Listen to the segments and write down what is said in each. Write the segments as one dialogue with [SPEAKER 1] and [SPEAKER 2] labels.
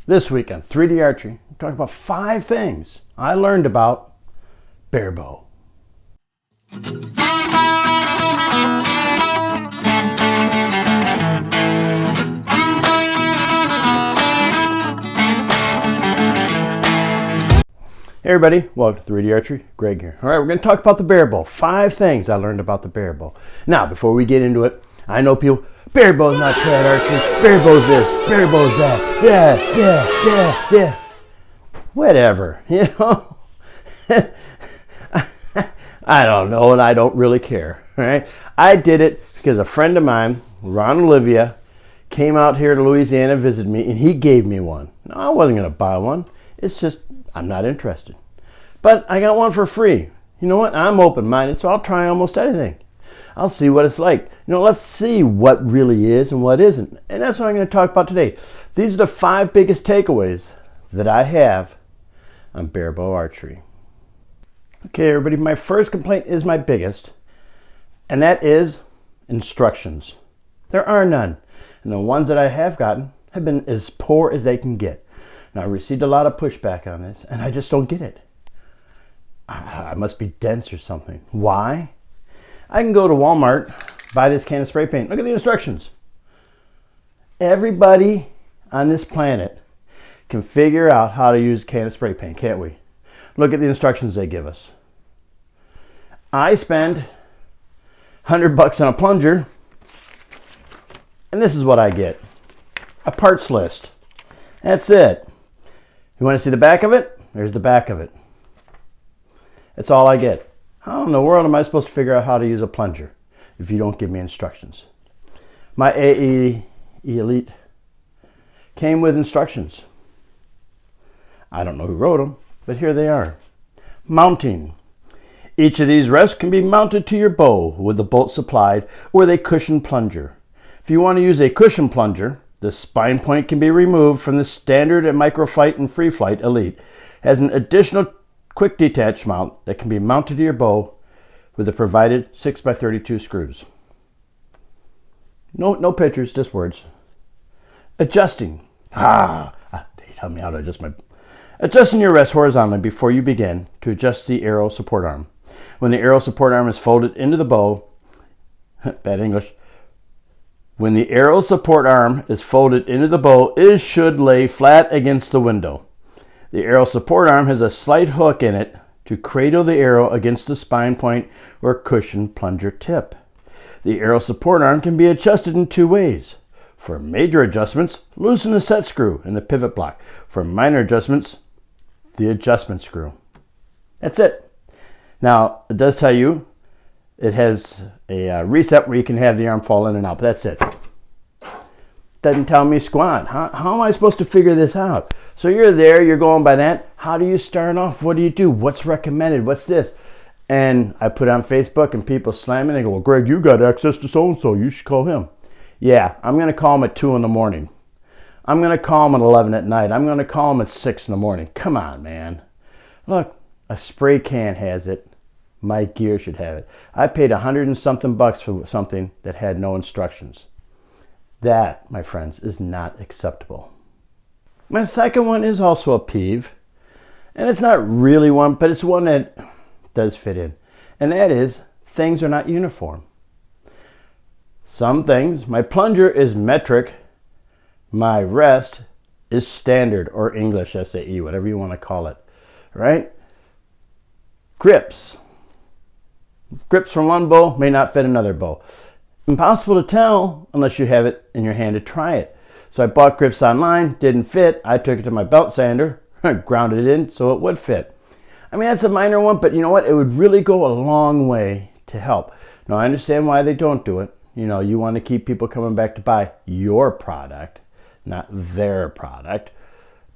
[SPEAKER 1] This week on 3D Archery, we're talking about 5 things I learned about barebow. Hey everybody, welcome to 3D Archery. Greg here. All right, we're going to talk about the barebow. 5 things I learned about the barebow. Now, before we get into it, I know people, barebow's not trad archery, barebow's this, barebow's that, yeah. Whatever, you know. I don't know, and I don't really care, all right? I did it because a friend of mine, Ron Olivia, came out here to Louisiana, visited me, and he gave me one. No, I wasn't going to buy one. It's just, I'm not interested. But I got one for free. You know what? I'm open-minded, so I'll try almost anything. I'll see what it's like. You know, let's see what really is and what isn't. And that's what I'm going to talk about today. These are the 5 biggest takeaways that I have on Barebow Archery. Okay, everybody, my first complaint is my biggest, and that is instructions. There are none. And the ones that I have gotten have been as poor as they can get. Now, I received a lot of pushback on this, and I just don't get it. I must be dense or something. Why? I can go to Walmart, buy this can of spray paint. Look at the instructions. Everybody on this planet can figure out how to use a can of spray paint, can't we? Look at the instructions they give us. I spend $100 on a plunger, and this is what I get. A parts list. That's it. You want to see the back of it? There's the back of it. That's all I get. How in the world am I supposed to figure out how to use a plunger if you don't give me instructions? My AE Elite came with instructions. I don't know who wrote them, but here they are. Mounting. Each of these rests can be mounted to your bow with the bolt supplied or with a cushion plunger. If you want to use a cushion plunger, the spine point can be removed from the standard and microflight and free flight Elite. It has an additional quick detach mount that can be mounted to your bow with the provided 6x32 screws. No pictures, just words. Adjusting. They tell me how to adjust my... Adjusting your rest horizontally before you begin to adjust the arrow support arm. When the arrow support arm is folded into the bow, bad English, when the arrow support arm is folded into the bow, it should lay flat against the window. The arrow support arm has a slight hook in it to cradle the arrow against the spine point or cushion plunger tip. The arrow support arm can be adjusted in 2 ways. For major adjustments, loosen the set screw in the pivot block. For minor adjustments, the adjustment screw. That's it. Now, it does tell you it has a reset where you can have the arm fall in and out, but that's it. Doesn't tell me squat. How am I supposed to figure this out? So you're there, you're going by that. How do you start off? What do you do? What's recommended? What's this? And I put it on Facebook and people slam it. They go, well, Greg, you got access to so-and-so. You should call him. Yeah, I'm going to call him at 2 in the morning. I'm going to call him at 11 at night. I'm going to call him at 6 in the morning. Come on, man. Look, a spray can has it. My gear should have it. I paid $100 and something bucks for something that had no instructions. That, my friends, is not acceptable. My second one is also a peeve. And it's not really one, but it's one that does fit in. And that is, things are not uniform. Some things, my plunger is metric. My rest is standard or English SAE, whatever you want to call it. Right? Grips. Grips from one bow may not fit another bow. Impossible to tell unless you have it in your hand to try it. So I bought grips online, didn't fit. I took it to my belt sander, grounded it in so it would fit. I mean, that's a minor one, but you know what? It would really go a long way to help. Now, I understand why they don't do it. You know, you want to keep people coming back to buy your product, not their product.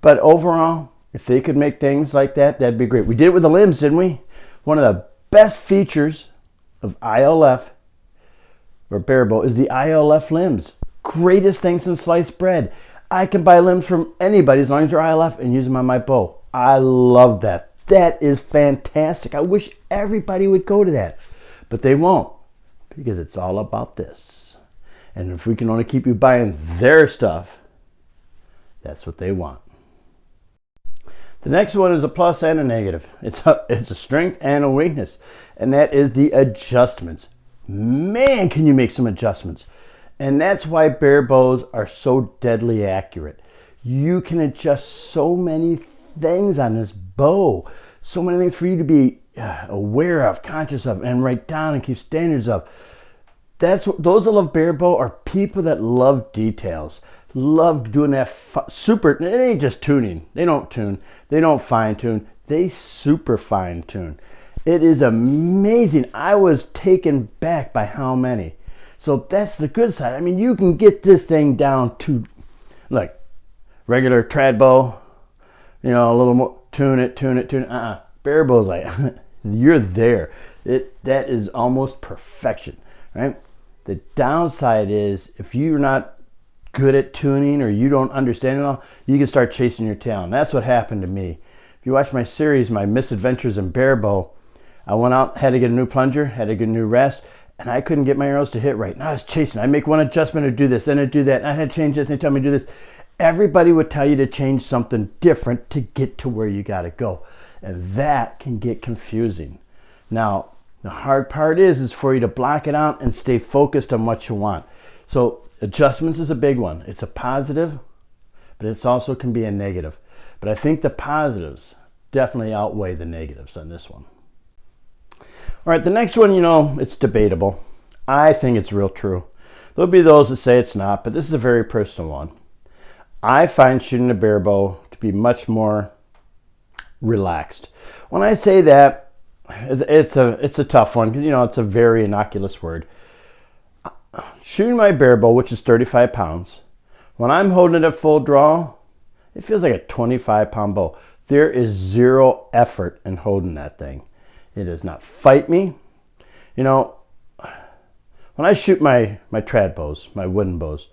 [SPEAKER 1] But overall, if they could make things like that, that'd be great. We did it with the limbs, didn't we? One of the best features of ILF or barebow is the ILF limbs. Greatest thing since sliced bread. I can buy limbs from anybody as long as they're ILF and use them on my bow. I love that. That is fantastic. I wish everybody would go to that. But they won't, because it's all about this. And if we can only keep you buying their stuff, that's what they want. The next one is a plus and a negative. It's a strength and a weakness, and that is the adjustments. Man, can you make some adjustments? And that's why bare bows are so deadly accurate. You can adjust so many things on this bow, so many things for you to be aware of, conscious of, and write down and keep standards of. Those that love bare bow are people that love details, love doing that super. It ain't just tuning. They don't tune. They don't fine tune. They super fine tune. It is amazing. I was taken back by how many. So that's the good side. I mean, you can get this thing down to like regular trad bow, a little more tune it. Bare bow's like you're there. That is almost perfection, right? The downside is if you're not good at tuning or you don't understand it all, you can start chasing your tail. And that's what happened to me. If you watch my series, my misadventures in Barebow, I went out, had to get a new plunger, had to get a new rest, and I couldn't get my arrows to hit right. And I was chasing. I'd make one adjustment or do this, then I'd do that. And I had to change this, and they'd tell me to do this. Everybody would tell you to change something different to get to where you got to go. And that can get confusing. Now, the hard part is for you to block it out and stay focused on what you want. So adjustments is a big one. It's a positive, but it also can be a negative. But I think the positives definitely outweigh the negatives on this one. All right, the next one, it's debatable. I think it's real true. There'll be those that say it's not, but this is a very personal one. I find shooting a bare bow to be much more relaxed. When I say that, it's a tough one because, it's a very innocuous word. Shooting my bare bow, which is 35 pounds, when I'm holding it at full draw, it feels like a 25-pound bow. There is zero effort in holding that thing. It does not fight me. When I shoot my trad bows, my wooden bows,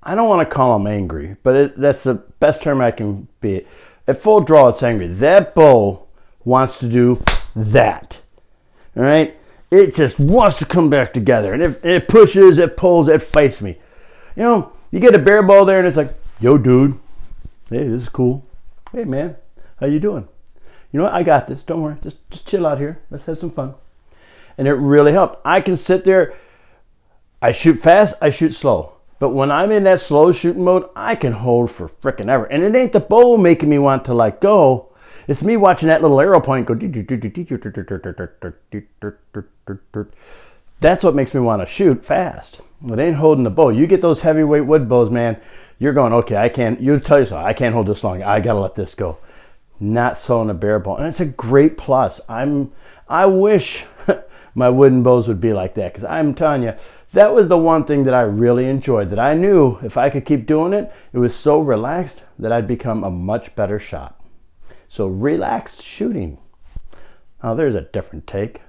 [SPEAKER 1] I don't want to call them angry, but that's the best term I can be. At full draw, it's angry. That bow wants to do that. All right? It just wants to come back together. And if it pushes, it pulls, it fights me. You get a bare bow there and it's like, yo, dude. Hey, this is cool. Hey, man. How you doing? You know what? I got this. Don't worry. Just chill out here. Let's have some fun. And it really helped. I can sit there. I shoot fast. I shoot slow. But when I'm in that slow shooting mode, I can hold for frickin' ever. And it ain't the bow making me want to let go. It's me watching that little arrow point go. That's what makes me want to shoot fast. It ain't holding the bow. You get those heavyweight wood bows, man. You're going, okay, I can't. You tell yourself, I can't hold this long. I gotta let this go. Not so in a bare bow, and it's a great plus. I wish my wooden bows would be like that because I'm telling you, that was the one thing that I really enjoyed. That I knew if I could keep doing it, it was so relaxed that I'd become a much better shot. So relaxed shooting. Now there's a different take.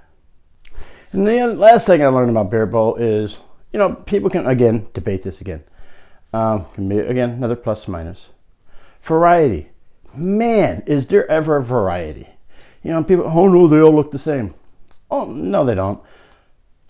[SPEAKER 1] And the last thing I learned about bare bow is, people can again debate this again. Can be, again, another plus minus. Variety. Man, is there ever a variety? People, oh no, they all look the same. Oh, no, they don't.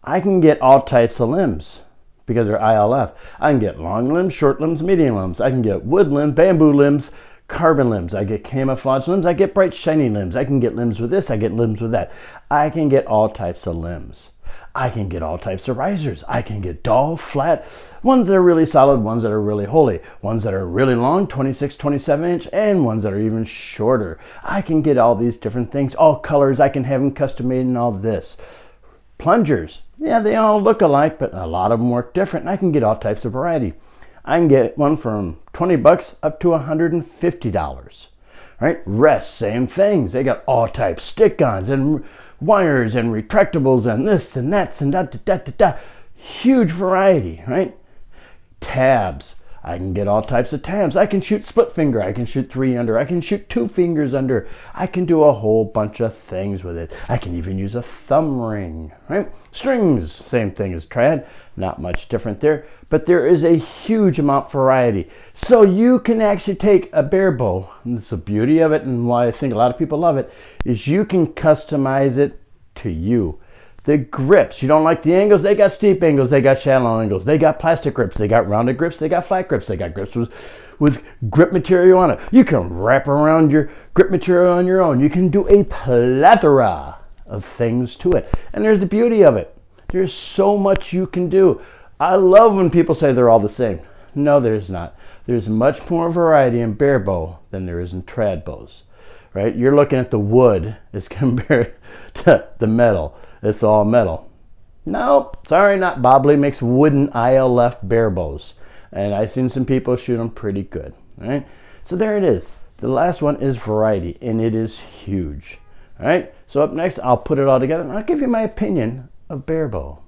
[SPEAKER 1] I can get all types of limbs because they're ILF. I can get long limbs, short limbs, medium limbs. I can get wood limbs, bamboo limbs, carbon limbs. I get camouflage limbs. I get bright, shiny limbs. I can get limbs with this. I get limbs with that. I can get all types of limbs. I can get all types of risers. I can get dull, flat, ones that are really solid, ones that are really holy, ones that are really long, 26, 27 inch, and ones that are even shorter. I can get all these different things, all colors. I can have them custom made and all this. Plungers, yeah, they all look alike, but a lot of them work different, and I can get all types of variety. I can get one from $20 up to $150. Right? Rests, same things. They got all types, stick-ons and wires and retractables and this and that and da. Huge variety, right? Tabs. I can get all types of tabs. I can shoot split finger. I can shoot 3 under. I can shoot 2 fingers under. I can do a whole bunch of things with it. I can even use a thumb ring, right? Strings, same thing as trad. Not much different there. But there is a huge amount of variety. So you can actually take a bare bow. And that's the beauty of it, and why I think a lot of people love it, is you can customize it to you. The grips, you don't like the angles, they got steep angles, they got shallow angles, they got plastic grips, they got rounded grips, they got flat grips, they got grips with with grip material on it. You can wrap around your grip material on your own. You can do a plethora of things to it. And there's the beauty of it. There's so much you can do. I love when people say they're all the same. No, there's not. There's much more variety in barebow than there is in trad bows, right? You're looking at the wood as compared to the metal. It's all metal. No, sorry, not Bobley makes wooden ILF barebows, and I've seen some people shoot them pretty good, right? So there it is. The last one is variety, and it is huge, all right? So up next, I'll put it all together, and I'll give you my opinion of barebow.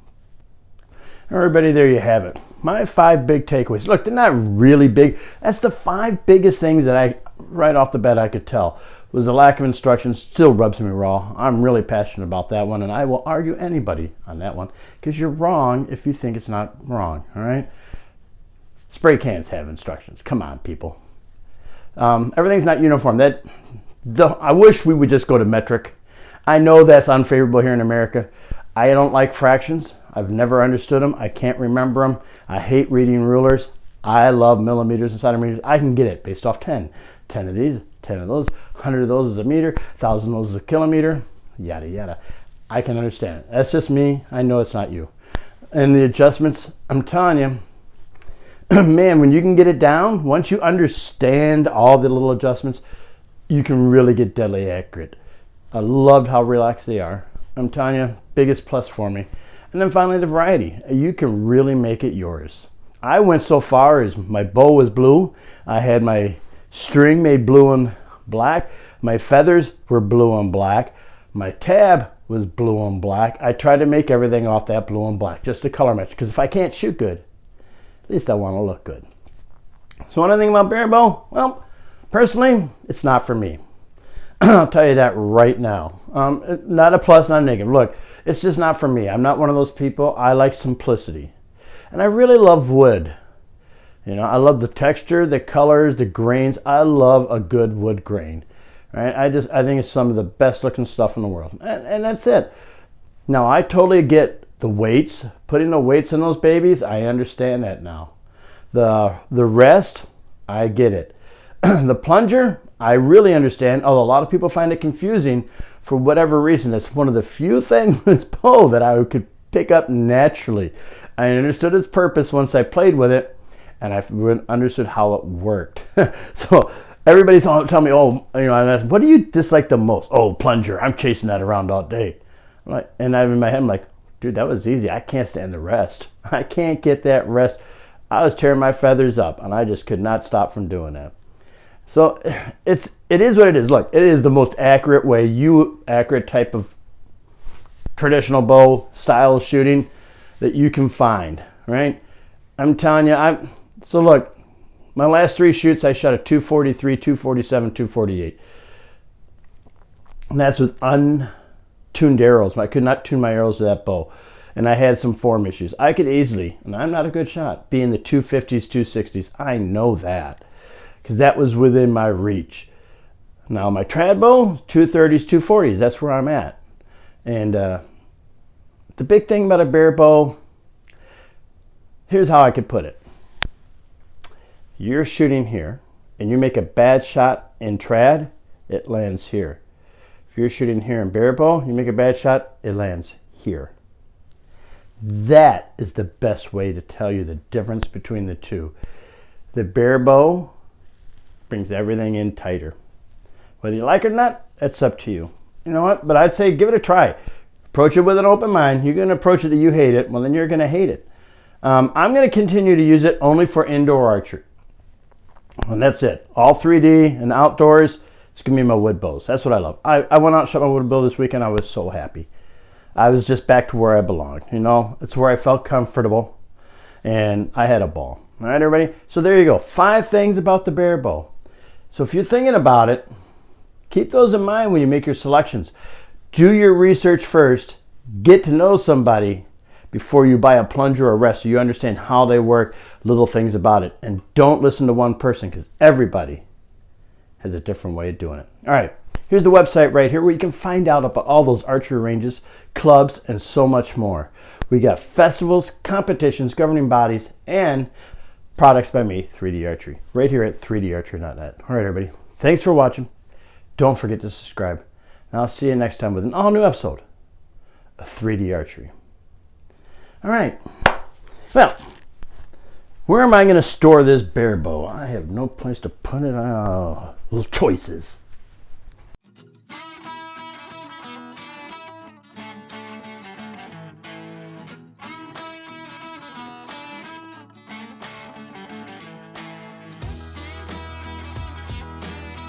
[SPEAKER 1] Everybody, there you have it. My 5 big takeaways. Look, they're not really big. That's the 5 biggest things that I, right off the bat, I could tell. Was the lack of instructions. Still rubs me raw. I'm really passionate about that one, and I will argue anybody on that one, because you're wrong if you think it's not wrong, all right? Spray cans have instructions. Come on, people. Everything's not uniform. I wish we would just go to metric. I know that's unfavorable here in America. I don't like fractions. I've never understood them. I can't remember them. I hate reading rulers. I love millimeters and centimeters. I can get it based off 10. 10 of these, 10 of those, 100 of those is a meter, 1,000 of those is a kilometer, yada, yada. I can understand it. That's just me. I know it's not you. And the adjustments, I'm telling you, man, when you can get it down, once you understand all the little adjustments, you can really get deadly accurate. I loved how relaxed they are. I'm telling you, biggest plus for me. And then finally, the variety. You can really make it yours. I went so far as my bow was blue. I had my string made blue and black. My feathers were blue and black. My tab was blue and black. I tried to make everything off that blue and black, just to color match. Because if I can't shoot good, at least I want to look good. So what do I think about barebow? Well, personally, it's not for me. I'll tell you that right now. Not a plus, not a negative. Look, it's just not for me. I'm not one of those people. I like simplicity. And I really love wood. You know, I love the texture, the colors, the grains. I love a good wood grain. Right? I think it's some of the best looking stuff in the world. And that's it. Now, I totally get the weights. Putting the weights in those babies, I understand that now. The rest, I get it. The plunger, I really understand, although a lot of people find it confusing for whatever reason. It's one of the few things in this bow that I could pick up naturally. I understood its purpose once I played with it, and I understood how it worked. So everybody's telling me, oh, you know, I'm asking, what do you dislike the most? Oh, plunger. I'm chasing that around all day. And I'm in my head, I'm like, dude, that was easy. I can't stand the rest. I can't get that rest. I was tearing my feathers up, and I just could not stop from doing that. So it is what it is. Look, it is the most accurate accurate type of traditional bow style shooting that you can find, right? I'm telling you, so look, my last 3 shoots, I shot a 243, 247, 248. And that's with untuned arrows. I could not tune my arrows to that bow. And I had some form issues. I could easily, and I'm not a good shot, be in the 250s, 260s. I know that, because that was within my reach. Now my trad bow, 230s, 240s, that's where I'm at. And the big thing about a barebow, here's how I could put it. You're shooting here, and you make a bad shot in trad, it lands here. If you're shooting here in barebow, you make a bad shot, it lands here. That is the best way to tell you the difference between the two. The barebow brings everything in tighter. Whether you like it or not, that's up to you. You know what? But I'd say give it a try. Approach it with an open mind. You're going to approach it that you hate it, well, then you're going to hate it. I'm going to continue to use it only for indoor archery. And that's it. All 3D and outdoors, it's going to be my wood bows. That's what I love. I went out and shot my wood bow this weekend. I was so happy. I was just back to where I belonged. You know, it's where I felt comfortable, and I had a ball. All right, everybody? So there you go. 5 things about the barebow. So if you're thinking about it, keep those in mind when you make your selections. Do your research first. Get to know somebody before you buy a plunger or a rest so you understand how they work, little things about it. And don't listen to one person, because everybody has a different way of doing it. All right, here's the website right here where you can find out about all those archery ranges, clubs, and so much more. We got festivals, competitions, governing bodies, and products by me, 3D Archery, right here at 3darchery.net. All right, everybody. Thanks for watching. Don't forget to subscribe. And I'll see you next time with an all-new episode of 3D Archery. All right. Well, where am I going to store this Barebow? I have no place to put it. Oh, little choices.